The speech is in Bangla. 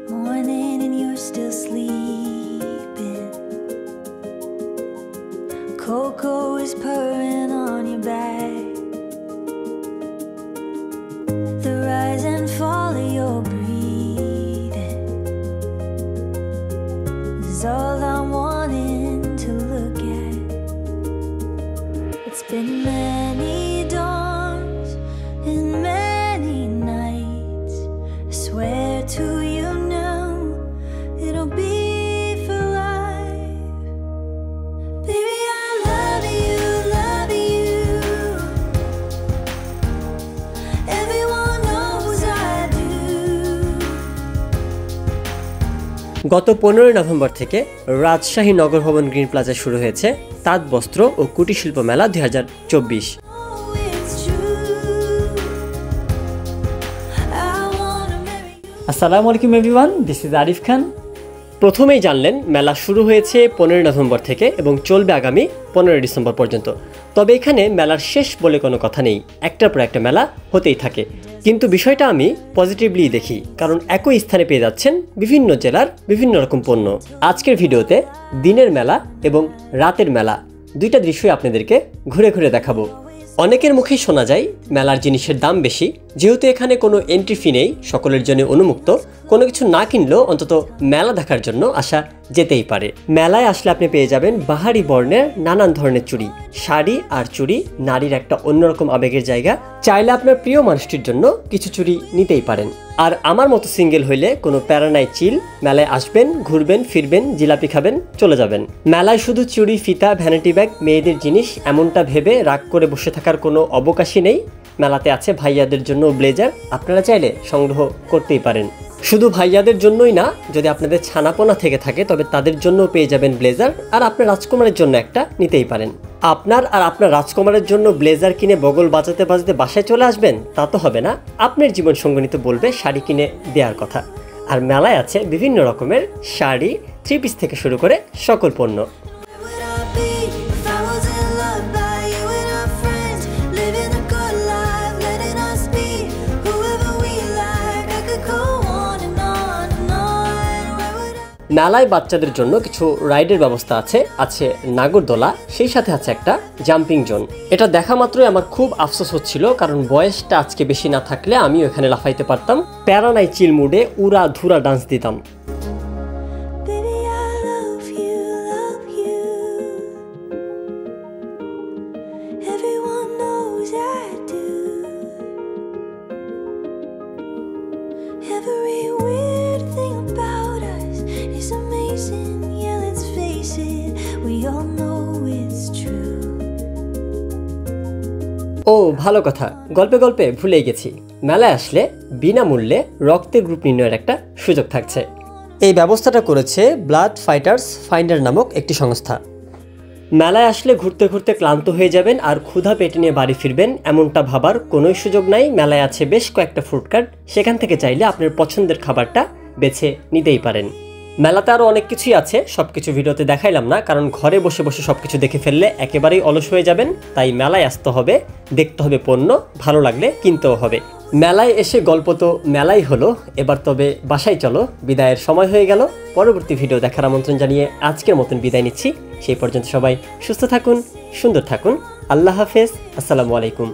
Morning and you're still sleeping. Coco is purring on your back. The rise and fall of your breathing is all I'm wanting to look at. It's been many dawns and many nights. I swear to you now, it'll be for life. Baby, I love you, love you. Everyone knows I do. গত 15 নভেম্বর থেকে রাজশাহী নগর ভবন গ্রিন প্লাজায় শুরু হয়েছে তাঁত বস্ত্র ও কুটির শিল্প মেলা 2024। আসসালামু আলাইকুম এভরিওয়ান, দিস ইজ আরিফ খান। প্রথমেই জানলেন মেলা শুরু হয়েছে 15 নভেম্বর থেকে এবং চলবে আগামী 15 ডিসেম্বর পর্যন্ত। তবে এখানে মেলার শেষ বলে কোনো কথা নেই, একটার পর একটা মেলা হতেই থাকে। কিন্তু বিষয়টা আমি পজিটিভলি দেখি, কারণ একই স্থানে পেয়ে যাচ্ছেন বিভিন্ন জেলার বিভিন্ন রকম পণ্য। আজকের ভিডিওতে দিনের মেলা এবং রাতের মেলা দুইটা দৃশ্যই আপনাদেরকে ঘুরে ঘুরে দেখাবো। অনেকের মুখেই শোনা যায় মেলার জিনিসের দাম বেশি, যেহেতু এখানে কোনো এন্ট্রি ফি নেই, সকলের জন্য উন্মুক্ত, কোনো কিছু না কিনলেও অন্তত মেলা দেখার জন্য আসা যেতেই পারে। মেলায় আসলে আপনি পেয়ে যাবেন বাহারি বর্ণের নানান ধরনের চুড়ি, শাড়ি আর চুড়ি নারীর একটা অন্যরকম আবেগের জায়গা। চাইলে আপনার প্রিয় মানুষটির জন্য কিছু চুড়ি নিতেই পারেন। আর আমার মতো সিঙ্গেল হইলে কোনো প্যারা নাই, চিল, মেলায় আসবেন, ঘুরবেন, ফিরবেন, জিলাপি খাবেন, চলে যাবেন। মেলায় শুধু চুড়ি, ফিতা, ভ্যানিটি ব্যাগ, মেয়েদের জিনিস এমনটা ভেবে রাগ করে বসে থাকার কোনো অবকাশই নেই। মেলাতে আছে ভাইয়াদের জন্য ব্লেজার, আপনারা চাইলে সংগ্রহ করতেই পারেন। শুধু ভাইয়াদের জন্যই না, যদি আপনাদের ছানাপোনা থেকে থাকে তবে তাদের জন্য পেয়ে যাবেন ব্লেজার। আর আপনার রাজকুমারের জন্য একটা নিতেই পারেন। আপনার আর আপনার রাজকুমারের জন্য ব্লেজার কিনে বগল বাজাতে বাজাতে বাসায় চলে আসবেন তা তো হবে না, আপনার জীবন সঙ্গিনী তো বলবে শাড়ি কিনে দেওয়ার কথা। আর মেলায় আছে বিভিন্ন রকমের শাড়ি, 3 পিস থেকে শুরু করে সকল পণ্য। মেলায় বাচ্চাদের জন্য কিছু রাইডের ব্যবস্থা আছে নাগরদোলা, সেই সাথে আছে একটা জাম্পিং জোন। এটা দেখা মাত্রই আমার খুব আফসোস হচ্ছিল, কারণ বয়সটা আজকে বেশি না থাকলে আমিও এখানে লাফাইতে পারতাম, প্যারা নাই চিল মুডে উড়া ধুরা ডান্স দিতাম। ও ভালো কথা, গল্পে গল্পে ভুলেই গেছি, মেলায় আসলে বিনামূল্যে রক্তের গ্রুপ নির্ণয়ের একটা সুযোগ থাকছে। এই ব্যবস্থাটা করেছে ব্লাড ফাইটার্স ফাইন্ডার নামক একটি সংস্থা। মেলায় আসলে ঘুরতে ঘুরতে ক্লান্ত হয়ে যাবেন আর ক্ষুধা পেটে নিয়ে বাড়ি ফিরবেন এমনটা ভাবার কোনোই সুযোগ নাই। মেলায় আছে বেশ কয়েকটা ফুড কার্ট, সেখান থেকে চাইলে আপনার পছন্দের খাবারটা বেছে নিতেই পারেন। মেলাতে আরও অনেক কিছুই আছে, সব কিছু ভিডিওতে দেখাইলাম না, কারণ ঘরে বসে বসে সব কিছু দেখে ফেললে একেবারেই অলস হয়ে যাবেন। তাই মেলায় আসতে হবে, দেখতে হবে পণ্য, ভালো লাগলে কিনতেও হবে। মেলায় এসে গল্প তো মেলাই হলো, এবার তবে বাসায় চলো, বিদায়ের সময় হয়ে গেল। পরবর্তী ভিডিও দেখার আমন্ত্রণ জানিয়ে আজকের মতন বিদায় নিচ্ছি। সেই পর্যন্ত সবাই সুস্থ থাকুন, সুন্দর থাকুন, আল্লাহ হাফেজ, আসসালামু আলাইকুম।